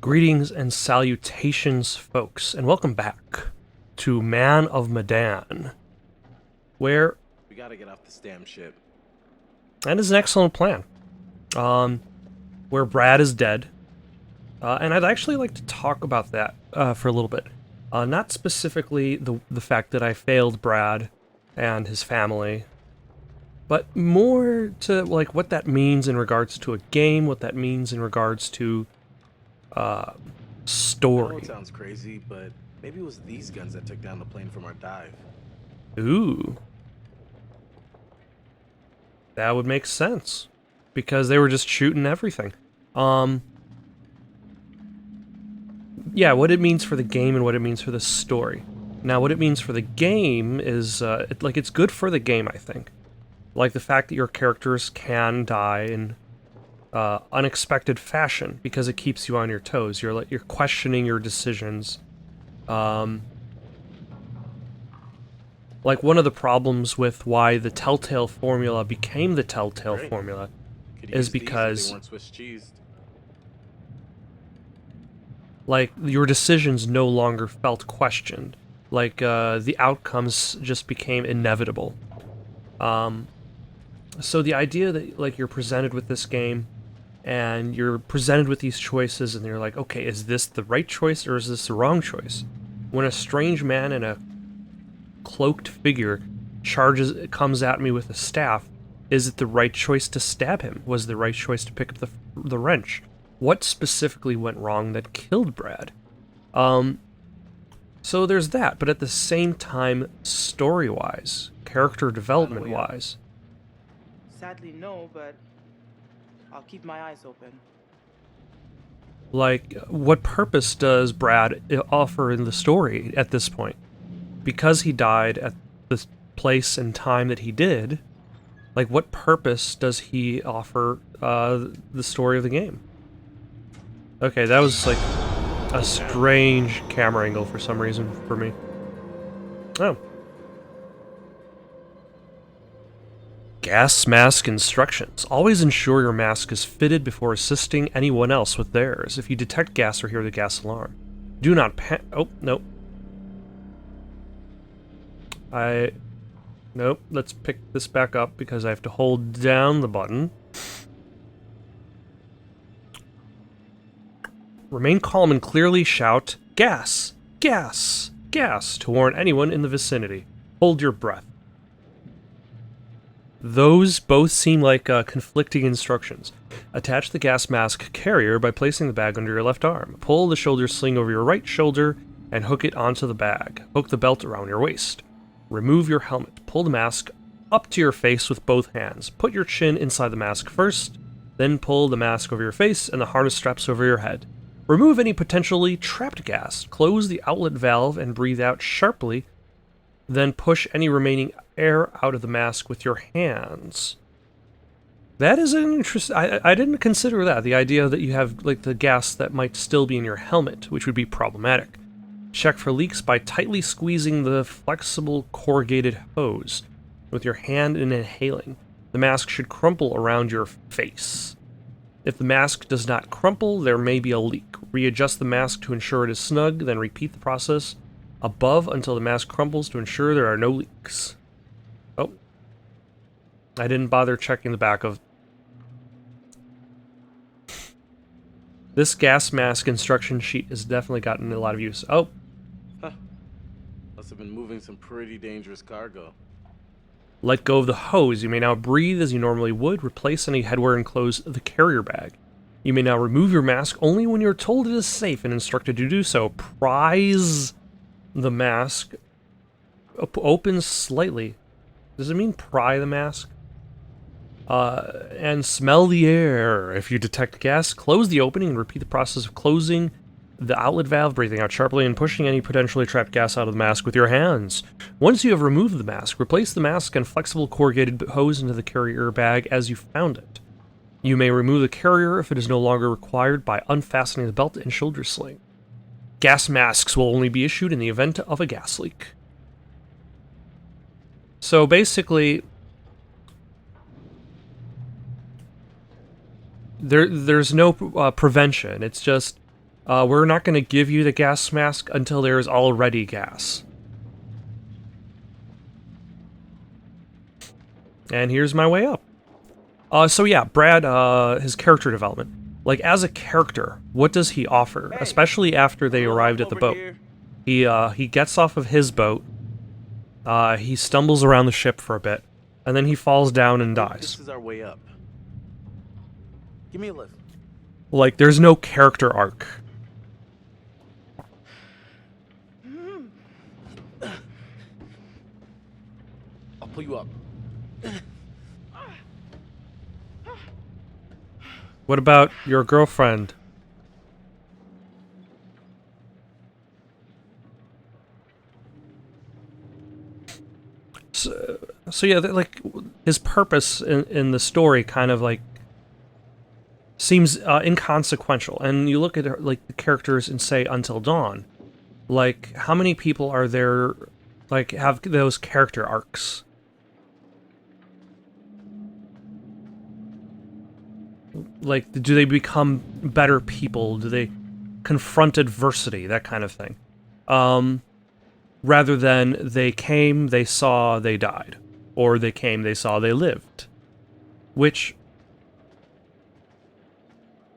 Greetings and salutations, folks, and welcome back to Man of Medan, where We gotta get off this damn ship. that is an excellent plan. Where Brad is dead, and I'd actually like to talk about that for a little bit. Not specifically the fact that I failed Brad and his family, but more to like what that means in regards to a game, what that means in regards to I know story. it sounds crazy, but maybe it was these guns that took down the plane from our dive. Ooh. That would make sense, because they were just shooting everything. Um, yeah, what it means for the game and what it means for the story. Now, what it means for the game is, it's good for the game, I think. Like the fact that your characters can die in unexpected fashion, because it keeps you on your toes. You're questioning your decisions. Like one of the problems with why the Telltale formula became the Telltale Great. formula Could is use these if because they weren't Swiss cheesed. like your decisions no longer felt questioned. Like the outcomes just became inevitable. So the idea that like you're presented with this game and you're presented with these choices and you're like, okay, is this the right choice or is this the wrong choice? When a strange man in a cloaked figure comes at me with a staff, is it the right choice to stab him? Was it the right choice to pick up the wrench? What specifically went wrong that killed Brad? So there's that, but at the same time, story-wise, character development-wise, Sadly, no, but I'll keep my eyes open. like, what purpose does Brad offer in the story at this point? Because he died at the place and time that he did, like, what purpose does he offer the story of the game? Okay, that was, like, a strange camera angle for some reason for me. Oh. Gas mask instructions. Always ensure your mask is fitted before assisting anyone else with theirs. If you detect gas or hear the gas alarm, do not oh, nope. Nope, let's pick this back up because I have to hold down the button. Remain calm and clearly shout, "Gas! Gas! Gas!" to warn anyone in the vicinity. Hold your breath. Those both seem like conflicting instructions. Attach the gas mask carrier by placing the bag under your left arm. Pull the shoulder sling over your right shoulder and hook it onto the bag. Hook the belt around your waist. Remove your helmet. Pull the mask up to your face with both hands. Put your chin inside the mask first, then pull the mask over your face and the harness straps over your head. Remove any potentially trapped gas. Close the outlet valve and breathe out sharply. Then push any remaining air out of the mask with your hands. That is an interesting... I didn't consider that. The idea that you have like the gas that might still be in your helmet, which would be problematic. Check for leaks by tightly squeezing the flexible corrugated hose with your hand and inhaling. The mask should crumple around your face. If the mask does not crumple, there may be a leak. Readjust the mask to ensure it is snug, then repeat the process above until the mask crumbles to ensure there are no leaks. Oh. I didn't bother checking the back of... This gas mask instruction sheet has definitely gotten a lot of use. Oh. Huh. Must have been moving some pretty dangerous cargo. Let go of the hose. You may now breathe as you normally would. Replace any headwear and close the carrier bag. You may now remove your mask only when you're told it is safe and instructed to do so. Prise the mask open slightly. Does it mean pry the mask? And smell the air. If you detect gas, close the opening and repeat the process of closing the outlet valve, breathing out sharply, and pushing any potentially trapped gas out of the mask with your hands. Once you have removed the mask, replace the mask and flexible corrugated hose into the carrier bag as you found it. You may remove the carrier if it is no longer required by unfastening the belt and shoulder sling. Gas masks will only be issued in the event of a gas leak. So basically, there's no prevention. It's just we're not going to give you the gas mask until there is already gas. And here's my way up. So yeah, Brad, his character development. Like, as a character, what does he offer? Hey, especially after they arrived at the boat. He gets off of his boat, he stumbles around the ship for a bit, and then he falls down and dies. This is our way up. Give me a lift. Like, there's no character arc. I'll pull you up. What about your girlfriend? So yeah, like, his purpose in the story kind of, like, seems inconsequential. And you look at, like, the characters in, say, Until Dawn. Like, how many people are there, like, have those character arcs? Like, do they become better people? Do they confront adversity? That kind of thing. Rather than they came, they saw, they died. Or they came, they saw, they lived. Which,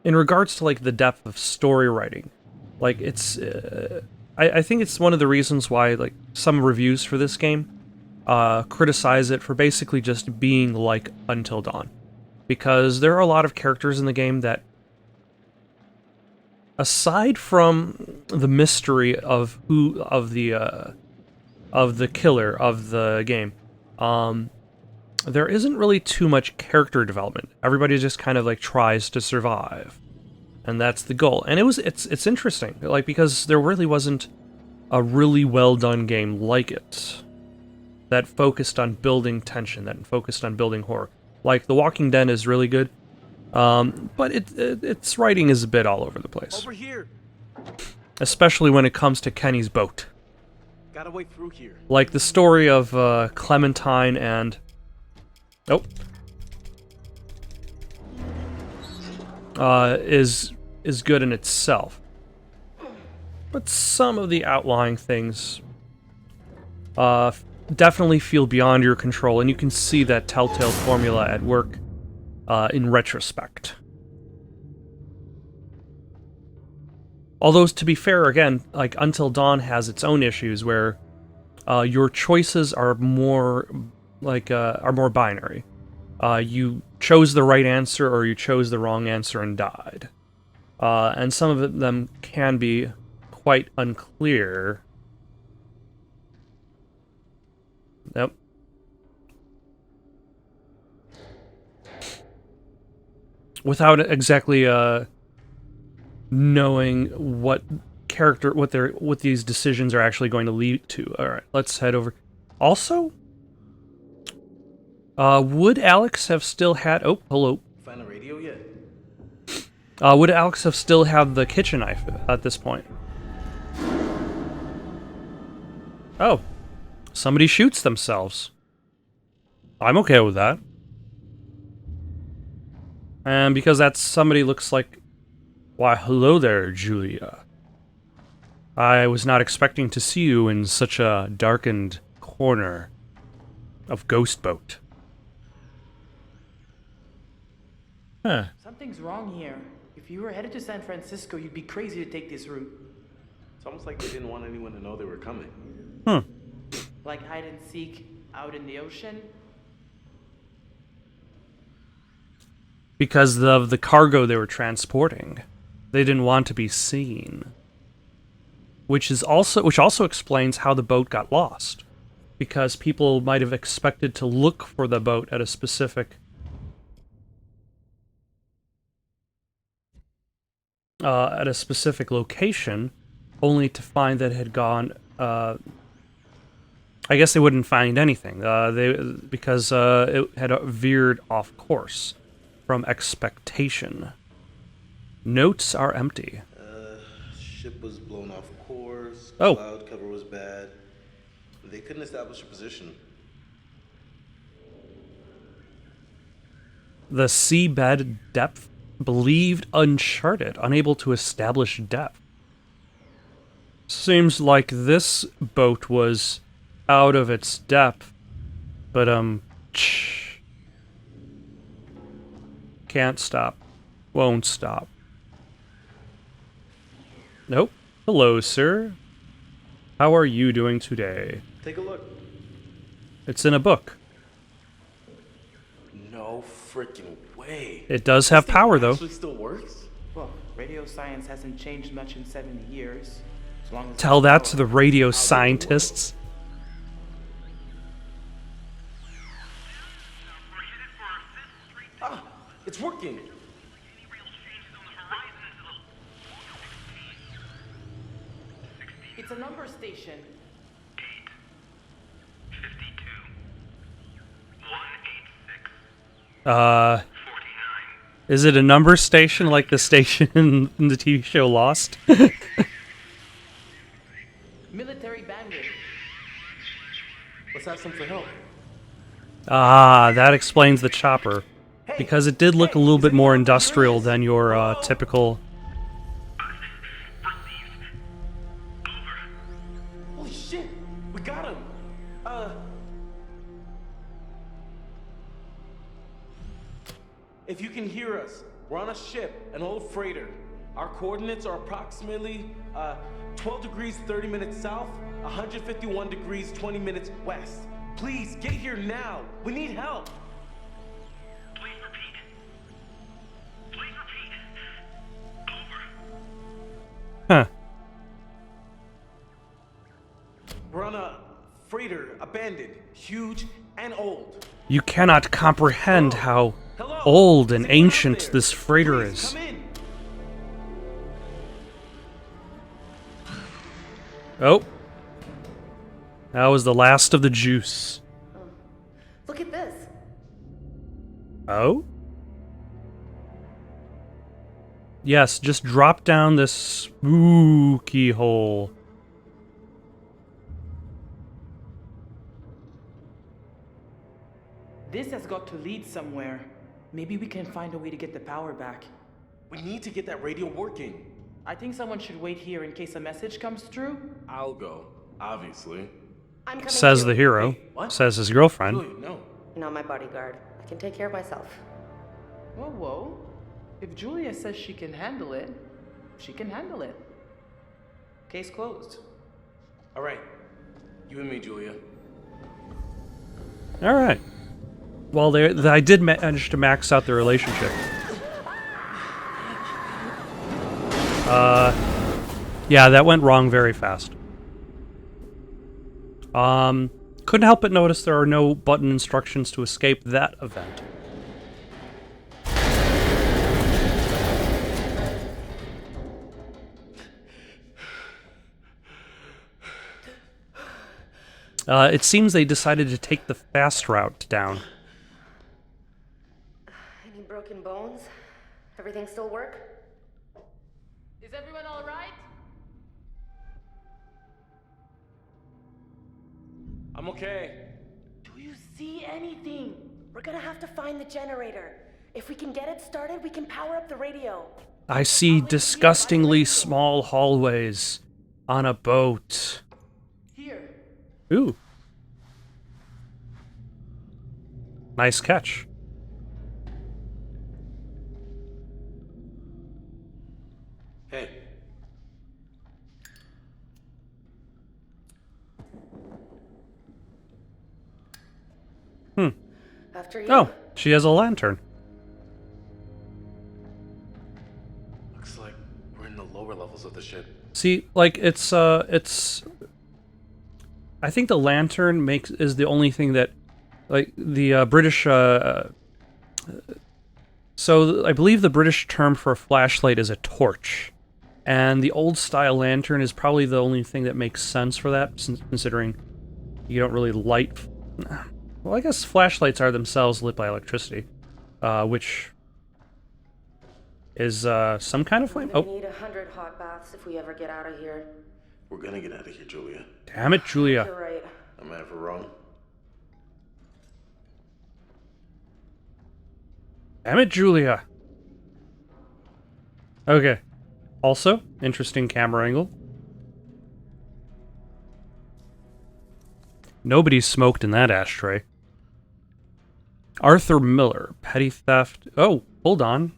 in regards to, like, the depth of story writing, like, it's... I think it's one of the reasons why, like, some reviews for this game criticize it for basically just being like Until Dawn. Because there are a lot of characters in the game that, aside from the mystery of the killer of the game, there isn't really too much character development. Everybody just kind of, like, tries to survive, and that's the goal. And it's interesting, like, because there really wasn't a really well done game like it that focused on building tension, that focused on building horror. Like, The Walking Dead is really good, but its writing is a bit all over the place. Over here. Especially when it comes to Kenny's boat. Gotta wait through here. Like, the story of Clementine and... Nope. Is good in itself. But some of the outlying things definitely feel beyond your control, and you can see that telltale formula at work in retrospect. Although, to be fair, again, like, Until Dawn has its own issues where your choices are more, like, are more binary. You chose the right answer or you chose the wrong answer and died. And some of them can be quite unclear. Nope. Without exactly knowing what these decisions are actually going to lead to. All right, let's head over. Also, would Alex have still had? Oh, hello. Find a radio yet? Would Alex have still had the kitchen knife at this point? Oh, somebody shoots themselves. I'm okay with that. And because that somebody looks like... Why, hello there, Julia. I was not expecting to see you in such a darkened corner of Ghost Boat. Huh. Something's wrong here. If you were headed to San Francisco, you'd be crazy to take this route. It's almost like they didn't want anyone to know they were coming. Like hide and seek out in the ocean? Because of the cargo they were transporting. They didn't want to be seen. Which also explains how the boat got lost. Because people might have expected to look for the boat at a specific location, only to find that it had gone. I guess they wouldn't find anything. Because it had veered off course from expectation. Notes are empty. Ship was blown off course. Oh. Cloud cover was bad. They couldn't establish a position. The seabed depth believed uncharted, unable to establish depth. Seems like this boat was out of its depth, but can't stop, won't stop. Nope. Hello, sir. How are you doing today? Take a look. It's in a book. No freaking way. It does have This thing power, though. Actually still works. Well, radio science hasn't changed much in 70 years. As long as Tell there's that to power. the radio scientists. Ah, it's working. It's a number station. Is it a number station like the station in the TV show Lost? Military bandit. Let's have some for help. Ah, that explains the chopper. Because it did look a little bit more industrial than your typical... Holy shit, we got him. If you can hear us, we're on a ship, an old freighter. Our coordinates are approximately 12 degrees 30 minutes south, 151 degrees 20 minutes west. Please get here now. We need help. Please repeat. Please repeat. Over. Huh. We're on a freighter, abandoned, huge, and old. You cannot comprehend how Hello? old and Is anyone out ancient there? this freighter Please, is. come in. Oh. That was the last of the juice. Look at this. Oh? Yes, just drop down this spooky hole. This has got to lead somewhere. Maybe we can find a way to get the power back. We need to get that radio working. I think someone should wait here in case a message comes through. I'll go, obviously. I'm coming Says too. the hero. Hey, what? Says his girlfriend. Julia, no. You're not my bodyguard. I can take care of myself. Whoa, whoa. If Julia says she can handle it, she can handle it. Case closed. All right, you and me, Julia. All right. Well, I did manage to max out the relationship. Yeah, that went wrong very fast. Couldn't help but notice there are no button instructions to escape that event. It seems they decided to take the fast route down. Any broken bones? Everything still work? Is everyone all right? I'm okay. Do you see anything? We're gonna have to find the generator. If we can get it started, we can power up the radio. I see disgustingly small hallways on a boat. Here. Ooh. Nice catch. Hey, After you. Oh, she has a lantern. looks like we're in the lower levels of the ship. See, like it's I think the lantern is the only thing that, like the British. So I believe the British term for a flashlight is a torch, and the old style lantern is probably the only thing that makes sense for that, considering you don't really light. Well, I guess flashlights are themselves lit by electricity, which is some kind of flame. We're Oh, gonna need 100 hot baths if we ever get out of here. We're gonna get out of here, Julia. damn it, Julia. You're right. Am I ever wrong? Damn it, Julia. Okay. Also, interesting camera angle. Nobody smoked in that ashtray. Arthur Miller, petty theft. Oh, hold on.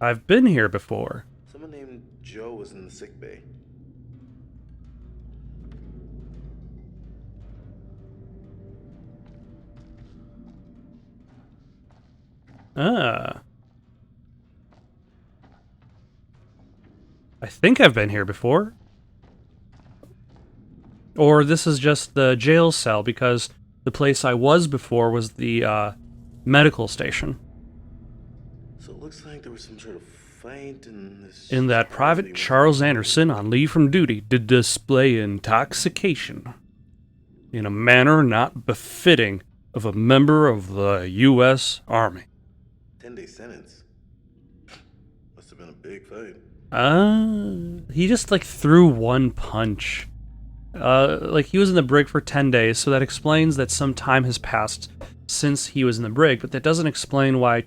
I've been here before. Someone named Joe was in the sick bay. Ah. I think I've been here before. Or this is just the jail cell, because the place I was before was the medical station. So it looks like there was some sort of fight in this... In that Private Charles Anderson, on leave from duty, did display intoxication in a manner not befitting of a member of the U.S. Army. 10-day sentence. Must have been a big fight. He just, like, threw one punch. Like, he was in the brig for 10 days, so that explains that some time has passed since he was in the brig, but that doesn't explain why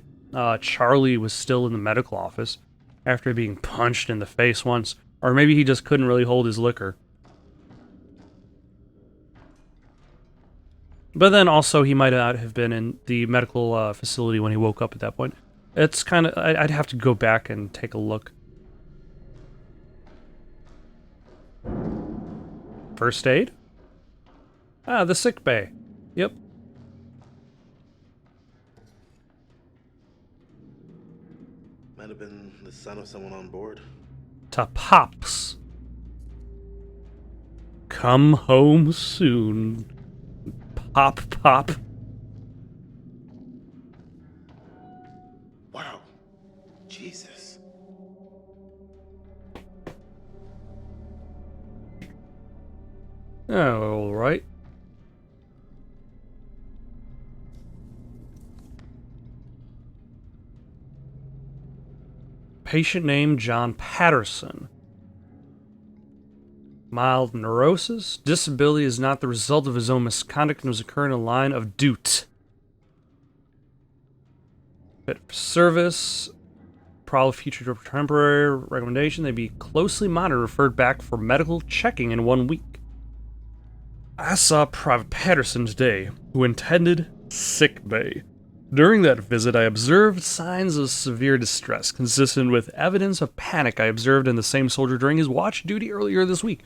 Charlie was still in the medical office after being punched in the face once. Or maybe he just couldn't really hold his liquor. But then also he might not have been in the medical facility when he woke up at that point. It's kind of... I'd have to go back and take a look. First aid? Ah, the sick bay. Yep. Might have been the son of someone on board. To Pops. Come home soon. Pop, pop. Wow. Jesus. Oh, all right. Patient name John Patterson. Mild neurosis. Disability is not the result of his own misconduct and was occurring in a line of duty. Fit for service. Probable future temporary recommendation. They be closely monitored, referred back for medical checking in 1 week. I saw Private Patterson today, who attended sick bay. During that visit, I observed signs of severe distress, consistent with evidence of panic I observed in the same soldier during his watch duty earlier this week.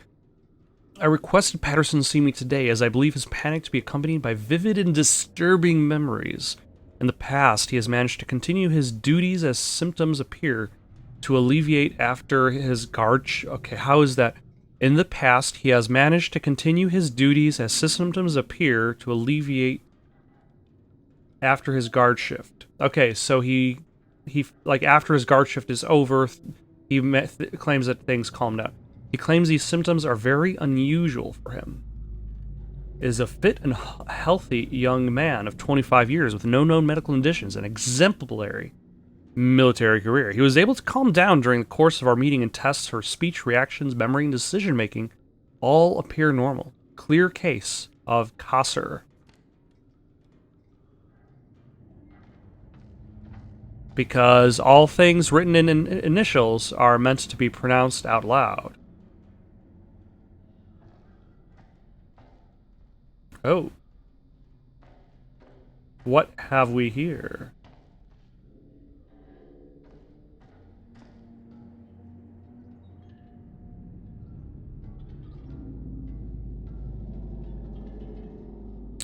I requested Patterson see me today, as I believe his panic to be accompanied by vivid and disturbing memories. In the past, he has managed to continue his duties as symptoms appear to alleviate after his guard... Okay, how is that? In the past, he has managed to continue his duties as symptoms appear to alleviate after his guard shift. Okay, so he like, after his guard shift is over, he claims that things calmed down. He claims these symptoms are very unusual for him. Is a fit and healthy young man of 25 years with no known medical conditions and exemplary military career. He was able to calm down during the course of our meeting, and tests her speech, reactions, memory, and decision-making all appear normal. Clear case of Kasser. Because all things written in initials are meant to be pronounced out loud. Oh. What have we here?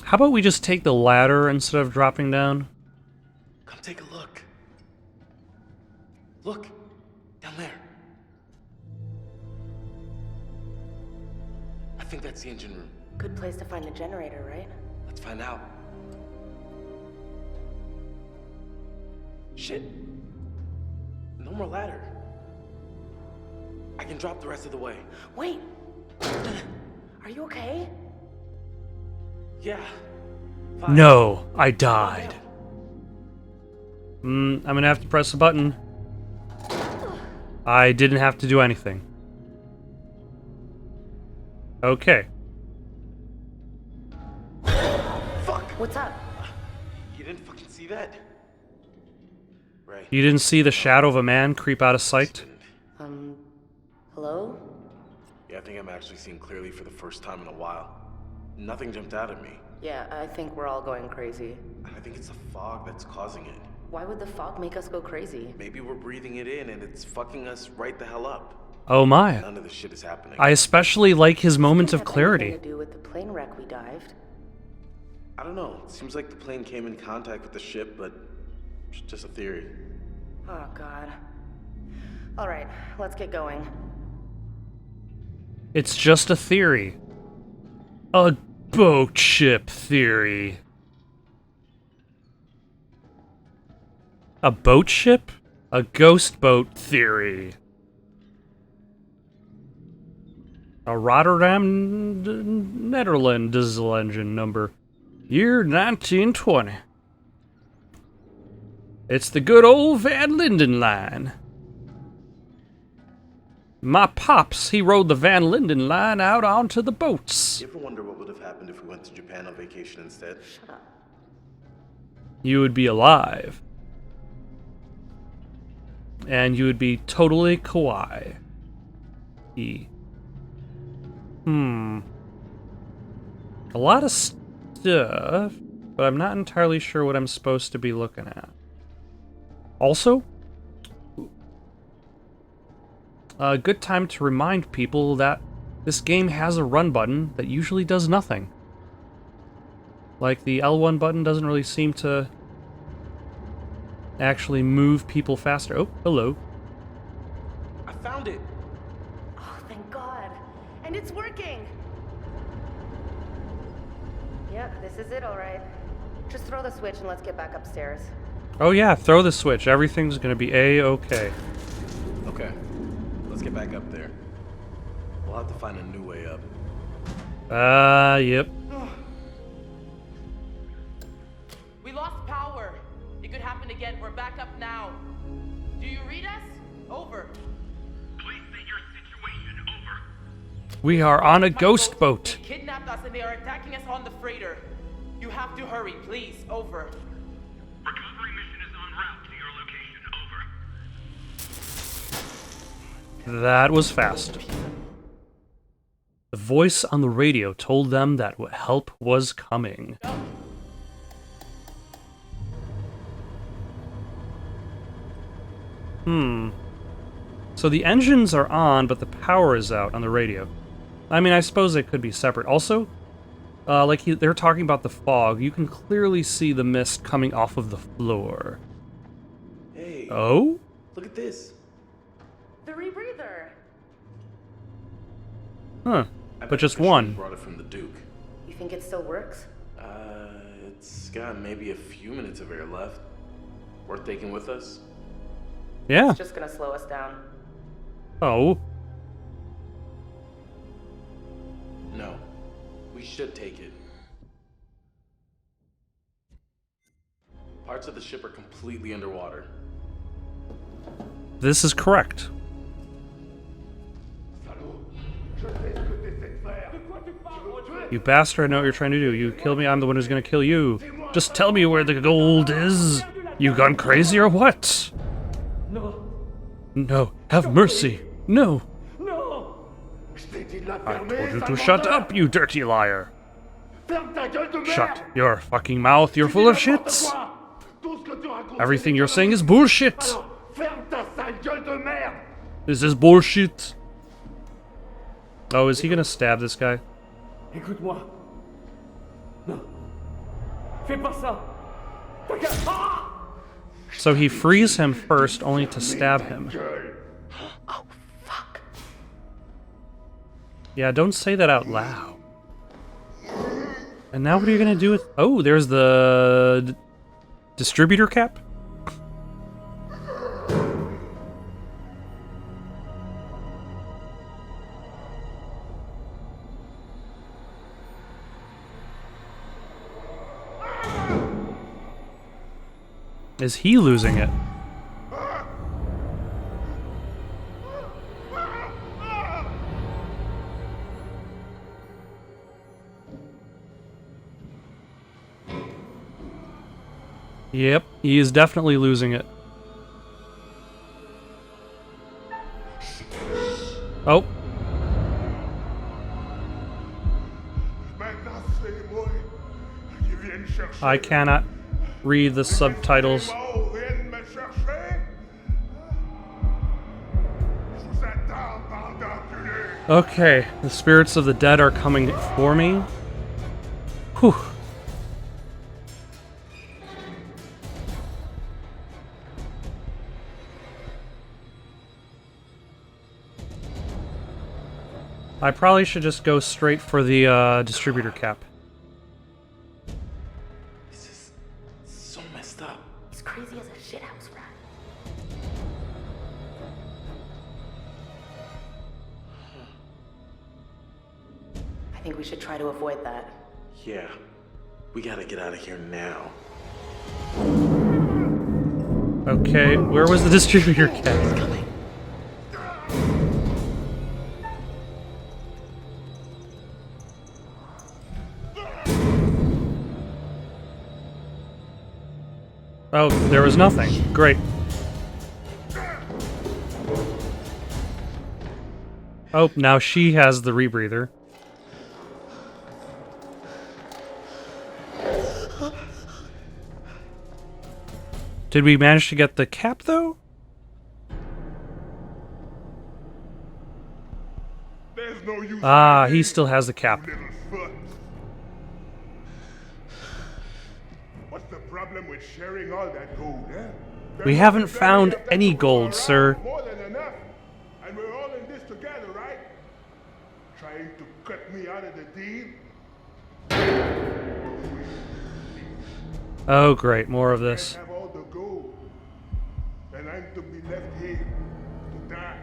How about we just take the ladder instead of dropping down? Come take a look. Look, down there. I think that's the engine room. Good place to find the generator, right? Let's find out. Shit. No more ladder. I can drop the rest of the way. Wait! Are you okay? Yeah. Fine. No, I died. I'm gonna have to press a button. I didn't have to do anything. Okay. Fuck! What's up? You didn't fucking see that? Right. You didn't see the shadow of a man creep out of sight? Hello? Yeah, think I'm actually seeing clearly for the first time in a while. Nothing jumped out at me. Yeah, I think we're all going crazy. I think it's the fog that's causing it. Why would the fog make us go crazy? Maybe we're breathing it in and it's fucking us right the hell up. Oh my. None of this shit is happening. I especially like his moment Does of it have clarity. anything to do with the plane wreck we dived? I don't know. It seems like the plane came in contact with the ship, but it's just a theory. Oh, God. All right, let's get going. It's just a theory. A boat ship theory. A boat ship? A ghost boat theory. A Rotterdam, Netherlands diesel engine number. Year 1920. It's the good old Van Linden line. My pops, he rode the Van Linden line out onto the boats. You ever wonder what would have happened if we went to Japan on vacation instead? Shut up. You would be alive. And you would be totally kawaii. A lot of stuff, but I'm not entirely sure what I'm supposed to be looking at. Also, a good time to remind people that this game has a run button that usually does nothing. Like, the L1 button doesn't really seem to actually move people faster. Oh, hello. I found it! Oh, thank God. And it's working. Yep, this is it, all right. Just throw the switch and let's get back upstairs. Oh yeah, throw the switch. Everything's gonna be A-okay. Okay. Let's get back up there. We'll have to find a new way up. Yep. We lost power. It could happen again. We're back up now. Do you read us? Over. Please state your situation. Over. We are on a My ghost boat. They kidnapped us and they are attacking us on the freighter. You have to hurry, please. Over. Recovery mission is en route to your location. Over. That was fast. The voice on the radio told them that help was coming. So the engines are on, but the power is out on the radio. I mean, I suppose it could be separate. Also, they're talking about the fog. You can clearly see the mist coming off of the floor. Hey, Oh? look at this. The rebreather! Huh. I But bet just Fisher one. brought it from the Duke. You think it still works? It's got maybe a few minutes of air left. Worth taking with us? Yeah. It's just gonna slow us down. Oh. No. We should take it. Parts of the ship are completely underwater. This is correct. You bastard, I know what you're trying to do. You kill me, I'm the one who's gonna kill you. Just tell me where the gold is. You gone crazy or what? No. No, have mercy. No. No! I told you to shut up, you dirty liar. Shut your fucking mouth, you're full of shit. Everything you're saying is bullshit. This is bullshit. Oh, is he gonna stab this guy? Écoute-moi. Non. Fais pas ça. Ah! So he frees him first, only to stab him. Oh, fuck. Yeah, don't say that out loud. And now what are you gonna do with... Oh, there's the... distributor cap? Is he losing it? Yep, he is definitely losing it. Oh. I cannot read the subtitles. Okay, the spirits of the dead are coming for me. Whew. I probably should just go straight for the distributor cap. This is so messed up. He's crazy as a shithouse rat. I think we should try to avoid that. Yeah, we gotta get out of here now. Okay, where was the distributor cap? Coming. Oh, there was nothing. Great. Oh, now she has the rebreather. Did we manage to get the cap, though? There's no use. Ah, he still has the cap. Little foot. What's the problem with sharing all that gold, eh? We haven't found any gold, sir. More than enough. And we're all in this together, right? Trying to cut me out of the deal? Oh, great. More of this. Have all the gold. And I'm to be left here to die.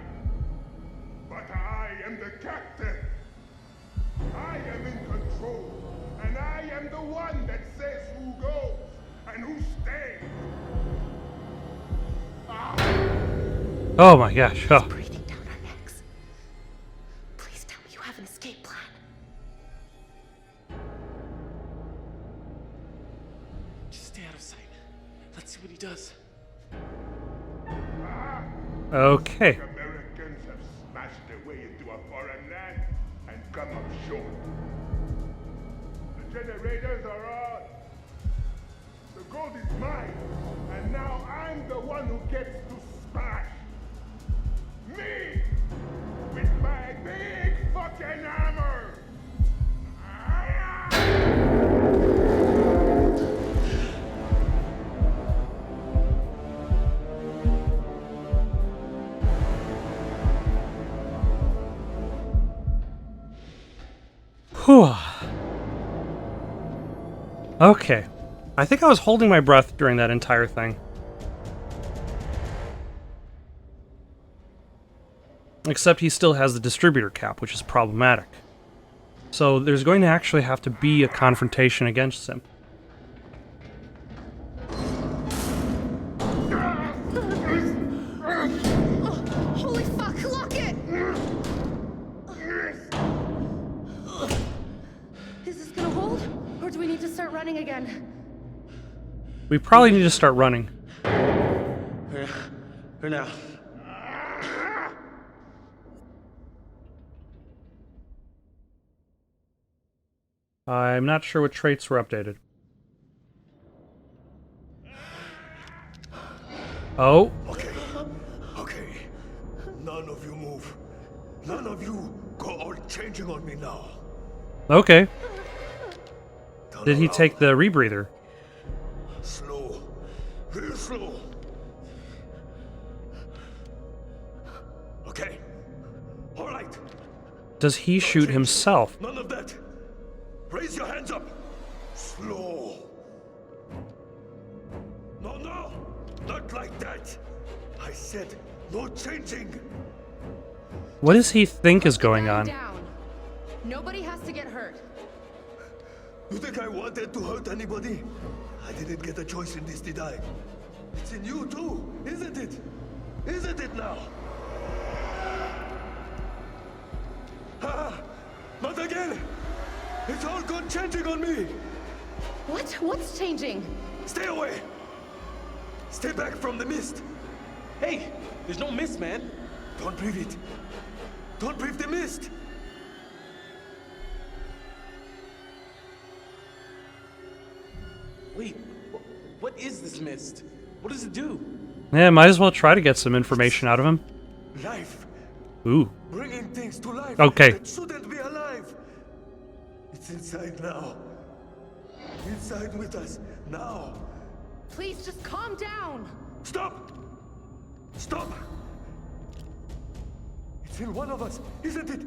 But I am the captain. I am in control. And I am the one that says who goes and who stays. Oh my gosh. Oh. Breathing down our necks. Please tell me you have an escape plan. Just stay out of sight. Let's see what he does. Okay. Americans have smashed their way into a foreign land and come up short. The generators are on. The gold is mine, and now I'm the one who gets to smash. Me! With my big fucking hammer! Whew. Okay. I think I was holding my breath during that entire thing. Except he still has the distributor cap, which is problematic. So there's going to actually have to be a confrontation against him. Holy fuck, lock it! Is this gonna hold? Or do we need to start running again? We probably need to start running. Here now. I'm not sure what traits were updated. Oh. Okay. None of you move. None of you go all changing on me now. Okay. Turn Did he around. take the rebreather? Slow. Real slow. Okay. All right. Does he shoot himself? None of that. Raise your hands up. Slow. No, not like that. I said no changing. What does he think is going on? Down. Nobody has to get hurt. You think I wanted to hurt anybody? I didn't get a choice in this, did I? It's in you too, isn't it? Isn't it now? Not again! It's all gone changing on me! What? What's changing? Stay away! Stay back from the mist! Hey, there's no mist, man. Don't breathe it! Don't breathe the mist! Wait, what is this mist? What does it do? Yeah, might as well try to get some information out of him. Life. Ooh. Bringing things to life Okay. that shouldn't be alive. It's inside now. Inside with us now. Please just calm down. Stop! Stop! It's in one of us, isn't it?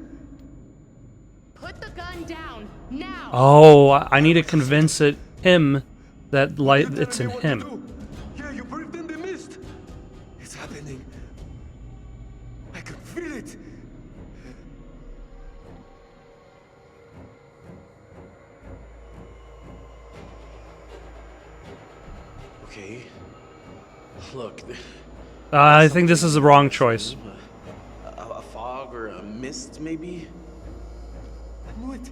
Put the gun down now. Oh, I need to convince him that light You it's in telling me what to him. do? Yeah, you breathed in the mist. It's happening. I can feel it. Okay. Look, I think this is the wrong choice. a fog or a mist, maybe? I knew it.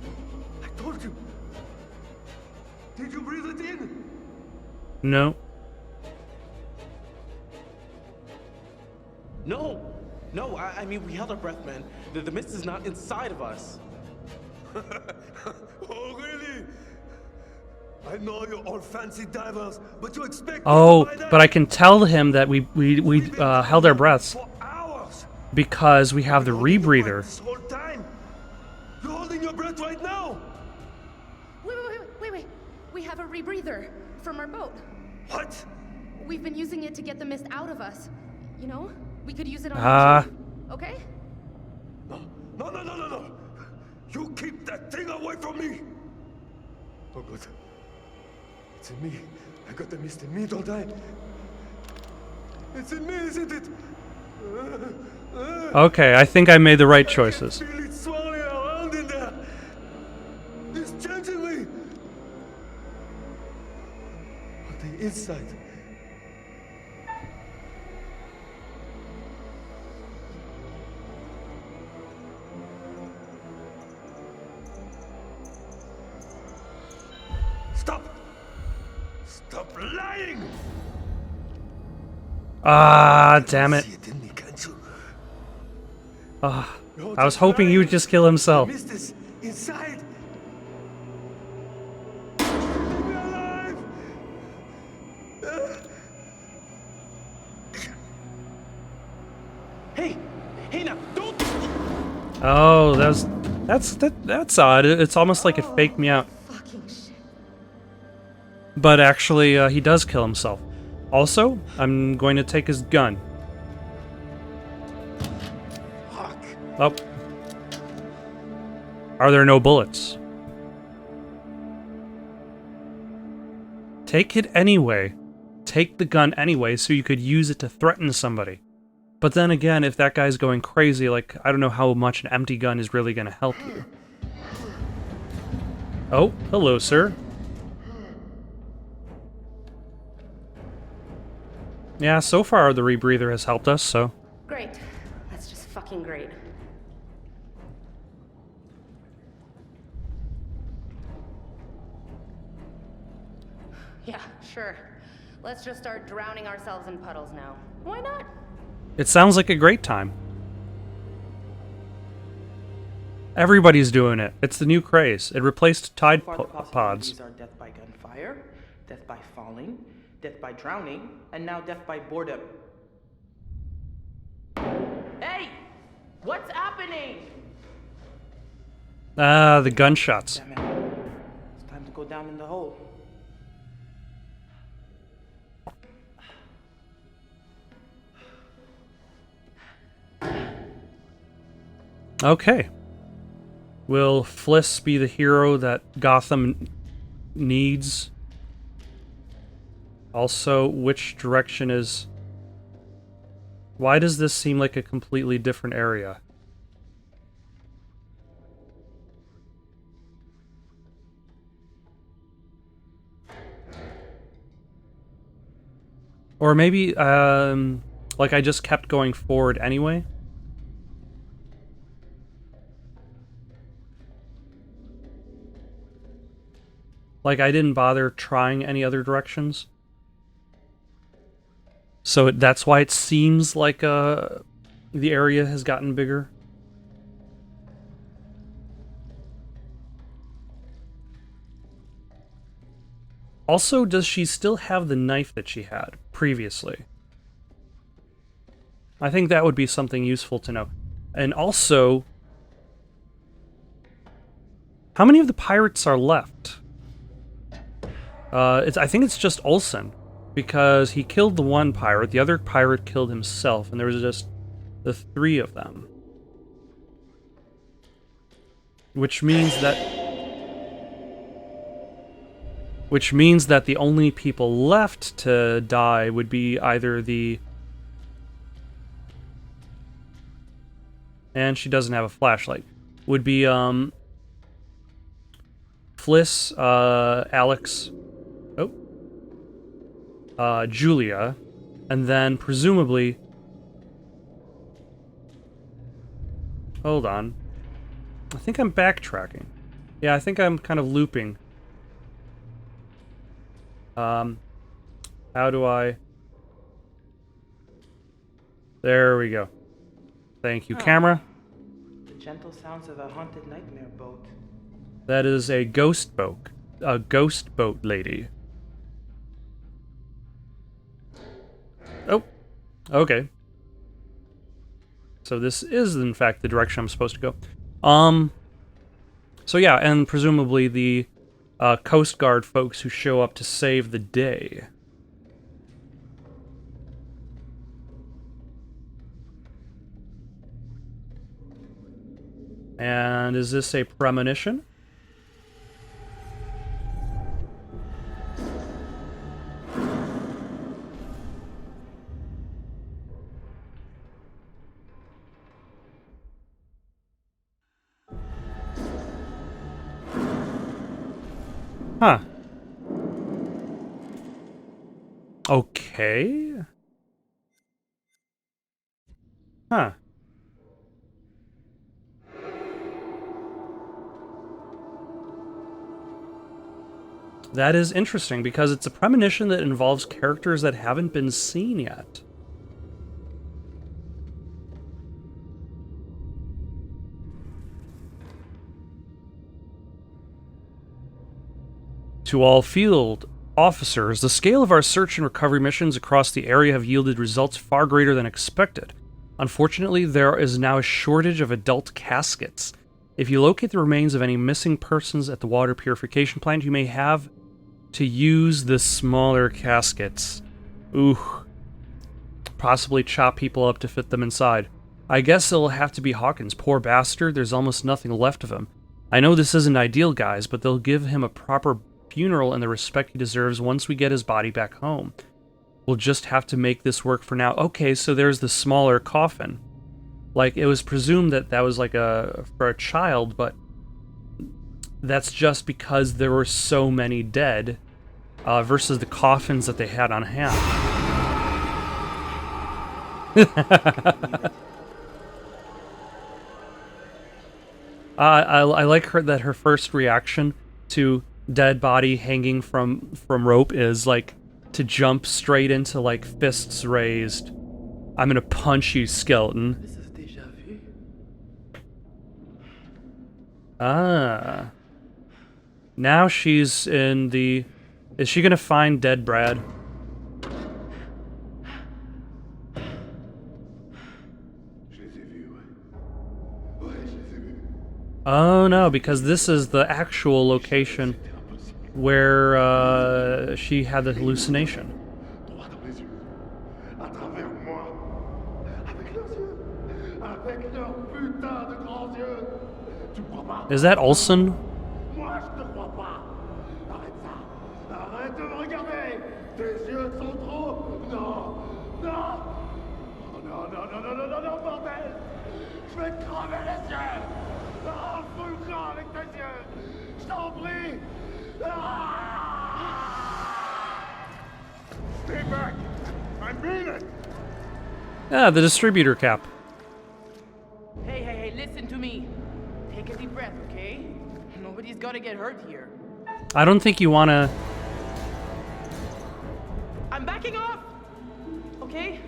I told you. Did you breathe it in? No. No! No, I mean, we held our breath, man. The mist is not inside of us. Oh, really? I know you're all fancy divers, but you expect me Oh, to buy that? but I can tell him that we held our breaths For hours. because we have the rebreather. This whole time. You're holding your breath right now. Wait. We have a rebreather from our boat. What? We've been using it to get the mist out of us. You know? We could use it on Ah. you too, okay? No. You keep that thing away from me. Oh, good. It's in me. I got the mist in me, don't I? It's in me, isn't it? Okay, I think I made the right choices. I can feel it swirling around in there. It's changing me. On the inside. Stop! Stop lying! Ah, damn it. See it in me, can't you? Ah, You're I was just hoping he would lying. just kill himself. The mist is inside. Leave me alive! Hey, now, don't! Oh, that's odd. It's almost like it faked me out. Fucking shit. But actually, he does kill himself. Also, I'm going to take his gun. Fuck. Oh. Are there no bullets? Take it anyway. Take the gun anyway so you could use it to threaten somebody. But then again, if that guy's going crazy, like, I don't know how much an empty gun is really going to help you. Oh, hello, sir. Yeah, so far the rebreather has helped us, so... Great. That's just fucking great. Yeah, sure. Let's just start drowning ourselves in puddles now. Why not? It sounds like a great time. Everybody's doing it. It's the new craze. It replaced Tide Far the Pods. possibilities are death by gunfire, death by falling, death by drowning, and now death by boredom. Hey! What's happening? Ah, the gunshots. Damn it. It's time to go down in the hole. Okay. Will Fliss be the hero that Gotham needs? Also, which direction is... Why does this seem like a completely different area? Or maybe, like I just kept going forward anyway? Like I didn't bother trying any other directions? So that's why it seems like the area has gotten bigger? Also, does she still have the knife that she had previously? I think that would be something useful to know. And also, how many of the pirates are left? I think it's just Olsen, because he killed the one pirate, the other pirate killed himself, and there was just the 3 of them. Which means that the only people left to die would be either the... And she doesn't have a flashlight. Would be, Fliss, Alex... Julia, and then presumably... Hold on. I think I'm backtracking. Yeah, I think I'm kind of looping. How do I... There we go. Thank you, camera. The gentle sounds of a haunted nightmare boat. That is a ghost boat. A ghost boat lady. Oh, okay. So this is, in fact, the direction I'm supposed to go. So yeah, and presumably the Coast Guard folks who show up to save the day. And is this a premonition? Huh. Okay. Huh. That is interesting, because it's a premonition that involves characters that haven't been seen yet. To all field officers, the scale of our search and recovery missions across the area have yielded results far greater than expected. Unfortunately, there is now a shortage of adult caskets. If you locate the remains of any missing persons at the water purification plant, you may have to use the smaller caskets. Ooh. Possibly chop people up to fit them inside. I guess it'll have to be Hawkins. Poor bastard, there's almost nothing left of him. I know this isn't ideal, guys, but they'll give him a proper funeral and the respect he deserves once we get his body back home. We'll just have to make this work for now. Okay, so there's the smaller coffin. Like, it was presumed that that was like for a child, but that's just because there were so many dead versus the coffins that they had on hand. I like her first reaction to dead body hanging from rope is like to jump straight into like fists raised. I'm gonna punch you, skeleton. Ah. Now she's in the... Is she gonna find dead Brad? Oh no, because this is the actual location where she had the hallucination. Is that Olsen? Stay back! I mean it! Ah, the distributor cap. Hey, listen to me. Take a deep breath, okay? Nobody's gotta get hurt here. I don't think you wanna... I'm backing off! Okay?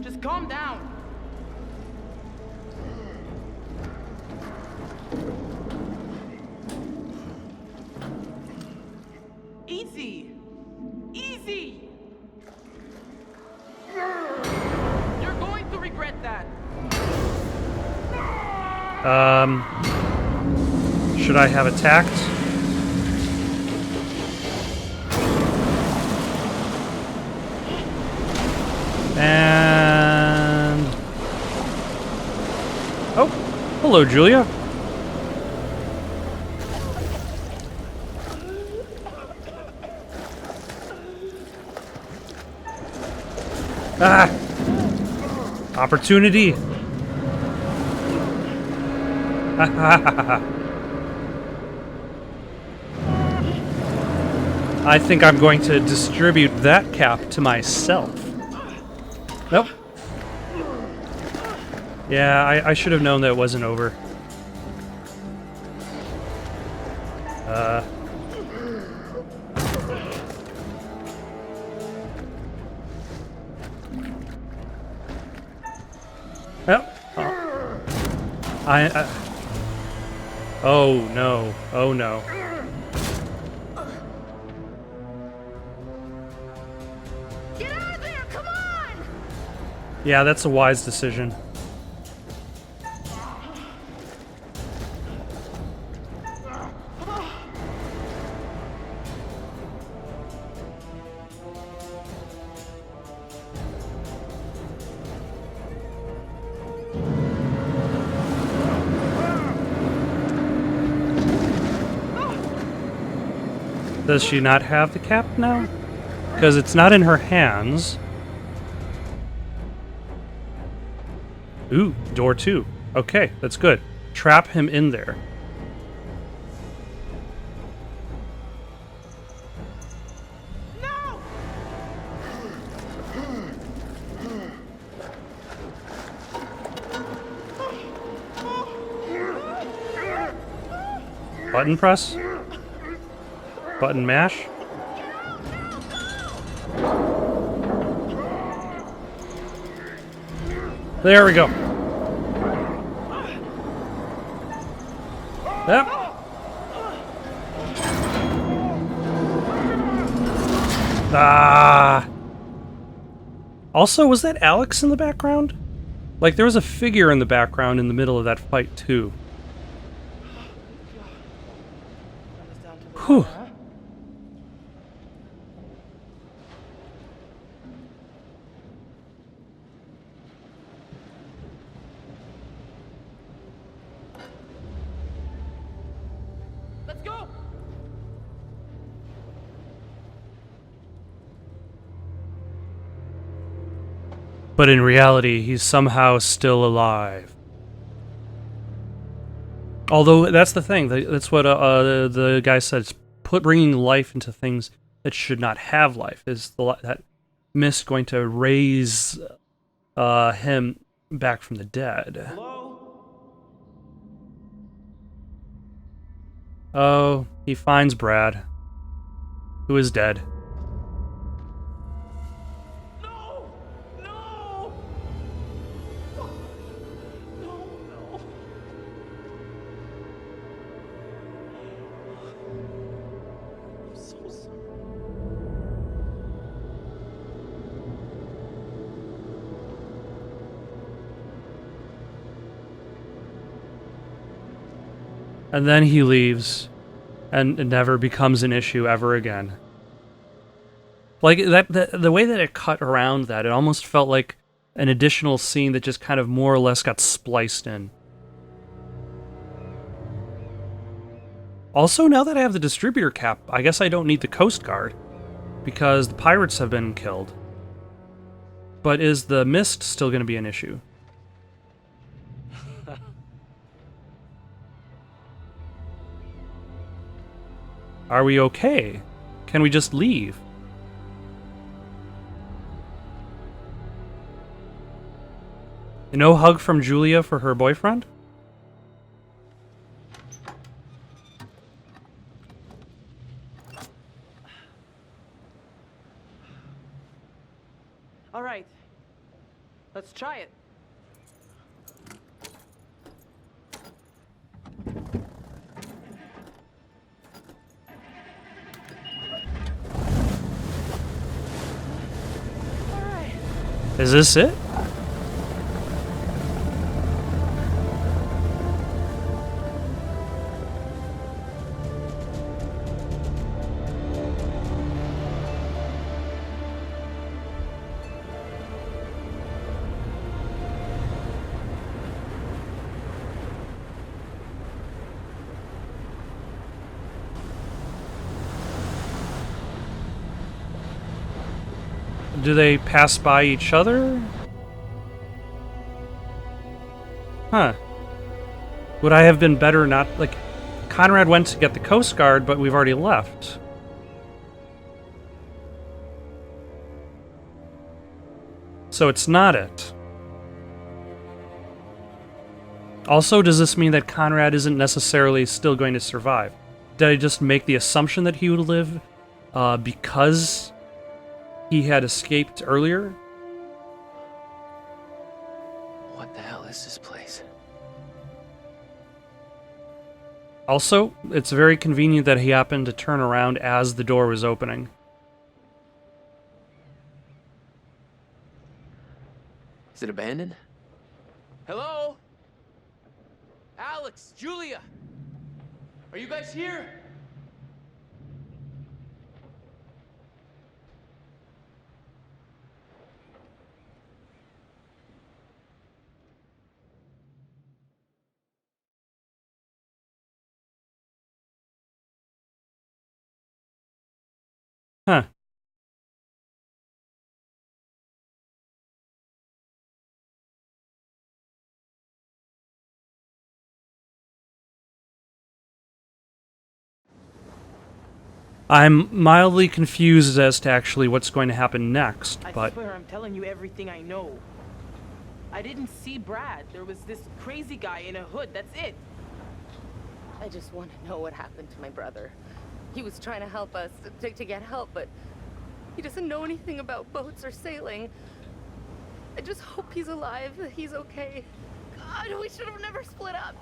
Just calm down. Easy. Should I have attacked? And... oh, hello, Julia. Ah! Opportunity! Ha ha ha ha. I think I'm going to distribute that cap to myself. Nope. Yeah, I should have known that it wasn't over. Yep. Oh no. Oh no. Get out of there! Come on! Yeah, that's a wise decision. Does she not have the cap now? Because it's not in her hands. Ooh, door 2. Okay, that's good. Trap him in there. No! Button press? Button mash? There we go. Yep. Ah. Also, was that Alex in the background? Like, there was a figure in the background in the middle of that fight, too. Whew. Let's go! But in reality, he's somehow still alive. Although, that's the thing. That's what the guy said. Bringing life into things that should not have life. Is that mist going to raise him back from the dead? Hello? Oh, he finds Brad, who is dead. No! No! No, no. I'm so sorry. And then he leaves, and it never becomes an issue ever again. Like, the way that it cut around that, it almost felt like an additional scene that just kind of more or less got spliced in. Also, now that I have the distributor cap, I guess I don't need the Coast Guard, because the pirates have been killed. But is the mist still going to be an issue? Are we okay? Can we just leave? No hug from Julia for her boyfriend? All right. Let's try it. All right. Is this it? Do they pass by each other? Huh. Would I have been better not... Like, Conrad went to get the Coast Guard, but we've already left. So it's not it. Also, does this mean that Conrad isn't necessarily still going to survive? Did I just make the assumption that he would live because he had escaped earlier? What the hell is this place? Also, it's very convenient that he happened to turn around as the door was opening. Is it abandoned? Hello? Alex, Julia! Are you guys here? Huh. I'm mildly confused as to actually what's going to happen next, I swear I'm telling you everything I know. I didn't see Brad. There was this crazy guy in a hood, that's it. I just want to know what happened to my brother. He was trying to help us, to get help, but he doesn't know anything about boats or sailing. I just hope he's alive, that he's okay. God, we should have never split up.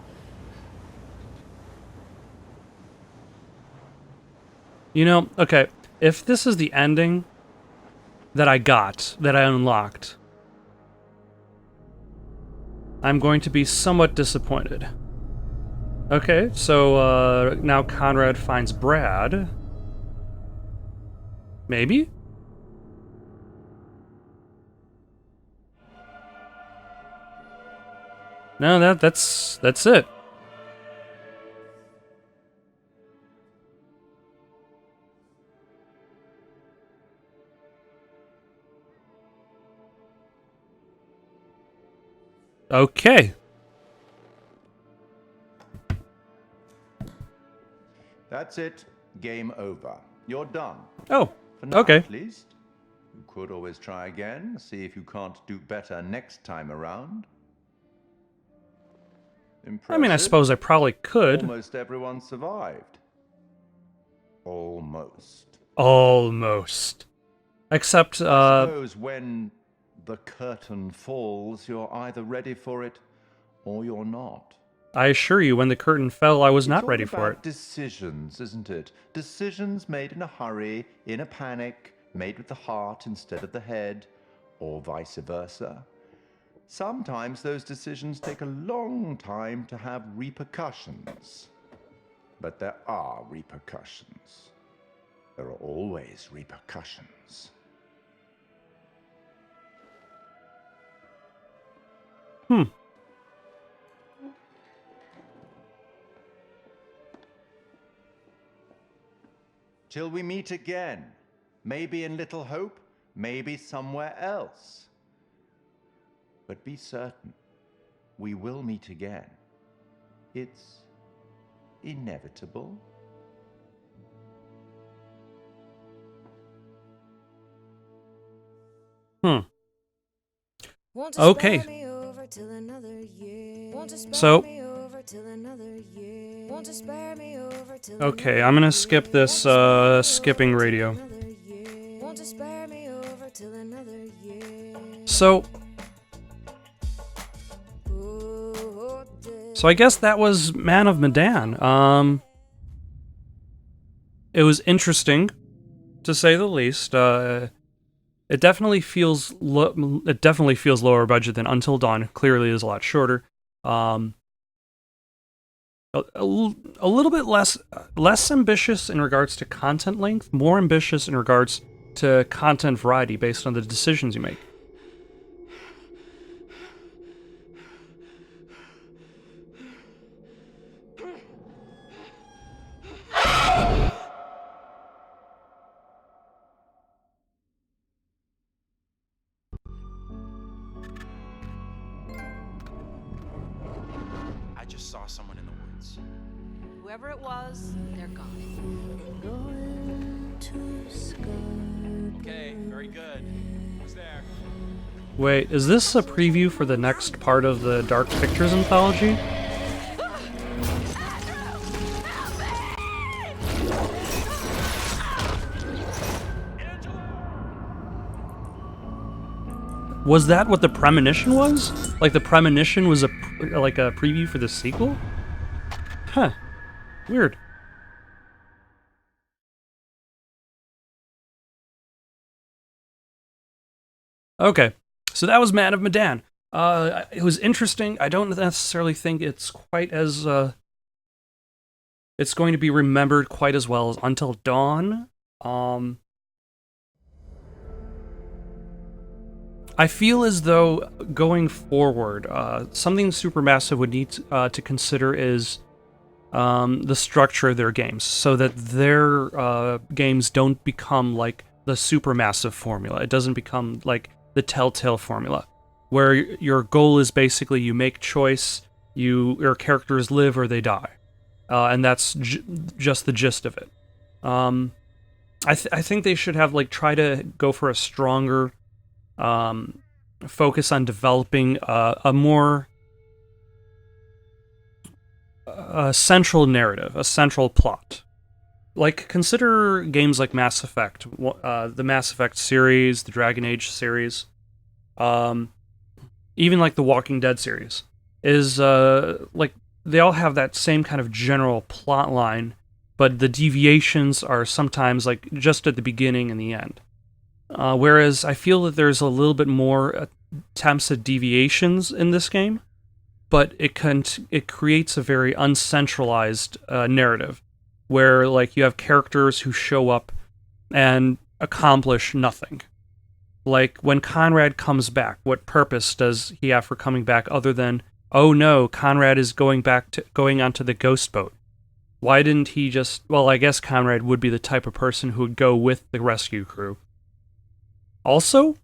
You know, okay, if this is the ending that I got, that I unlocked, I'm going to be somewhat disappointed. Okay, so now Conrad finds Brad. Maybe? No, that's it. Okay. That's it. Game over. You're done. Oh, For now, okay. at least. You could always try again, see if you can't do better next time around. I mean, I suppose I probably could. Almost everyone survived. Almost. Almost. Except, I suppose when the curtain falls, you're either ready for it or you're not. I assure you, when the curtain fell, I was not ready for it. Decisions, isn't it? Decisions made in a hurry, in a panic, made with the heart instead of the head, or vice versa. Sometimes those decisions take a long time to have repercussions. But there are repercussions. There are always repercussions. Till we meet again. Maybe in Little Hope, maybe somewhere else. But be certain, we will meet again. It's inevitable. Okay. So, okay, I'm gonna skip this, skipping radio. So I guess that was Man of Medan. It was interesting, to say the least. It definitely feels lower budget than Until Dawn. Clearly, is a lot shorter. A little bit less ambitious in regards to content length, more ambitious in regards to content variety based on the decisions you make. just saw someone in the woods. Whoever it was, they're gone. Okay, very good. Who's there? Wait, is this a preview for the next part of the Dark Pictures anthology? Was that what the premonition was? Like the premonition was like a preview for the sequel? Huh. Weird. Okay, so that was Man of Medan. It was interesting. I don't necessarily think it's quite as it's going to be remembered quite as well as Until Dawn. I feel as though going forward, something Supermassive would need to consider is the structure of their games, so that their games don't become like the Supermassive formula. It doesn't become like the Telltale formula, where your goal is basically you make choice, your characters live or they die, and that's just the gist of it. I think they should have try to go for a stronger focus on developing a more central narrative, a central plot. Like, consider games like Mass Effect, the Mass Effect series, the Dragon Age series, even like the Walking Dead series, is like they all have that same kind of general plot line, but the deviations are sometimes like just at the beginning and the end. Whereas I feel that there's a little bit more attempts at deviations in this game, but it creates a very uncentralized narrative, where like you have characters who show up and accomplish nothing. Like when Conrad comes back, what purpose does he have for coming back other than, oh no, Conrad is going onto the ghost boat? Why didn't he just? Well, I guess Conrad would be the type of person who would go with the rescue crew. Also,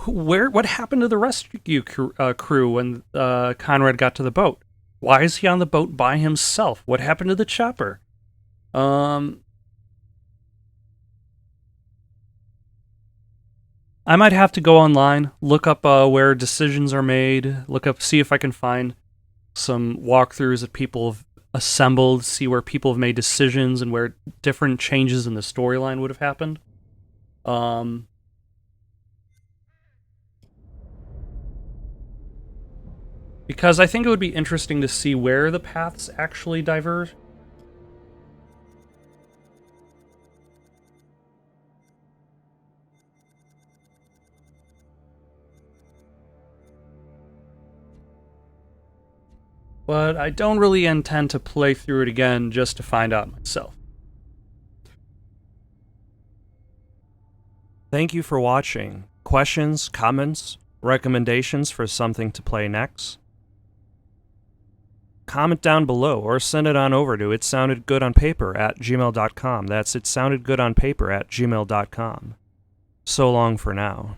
what happened to the rescue crew when Conrad got to the boat? Why is he on the boat by himself? What happened to the chopper? I might have to go online, look up where decisions are made, see if I can find some walkthroughs that people have assembled, see where people have made decisions and where different changes in the storyline would have happened. Because I think it would be interesting to see where the paths actually diverge. But I don't really intend to play through it again just to find out myself. Thank you for watching. Questions, comments, recommendations for something to play next? Comment down below or send it on over to itsoundedgoodonpaper@gmail.com. That's itsoundedgoodonpaper@gmail.com. So long for now.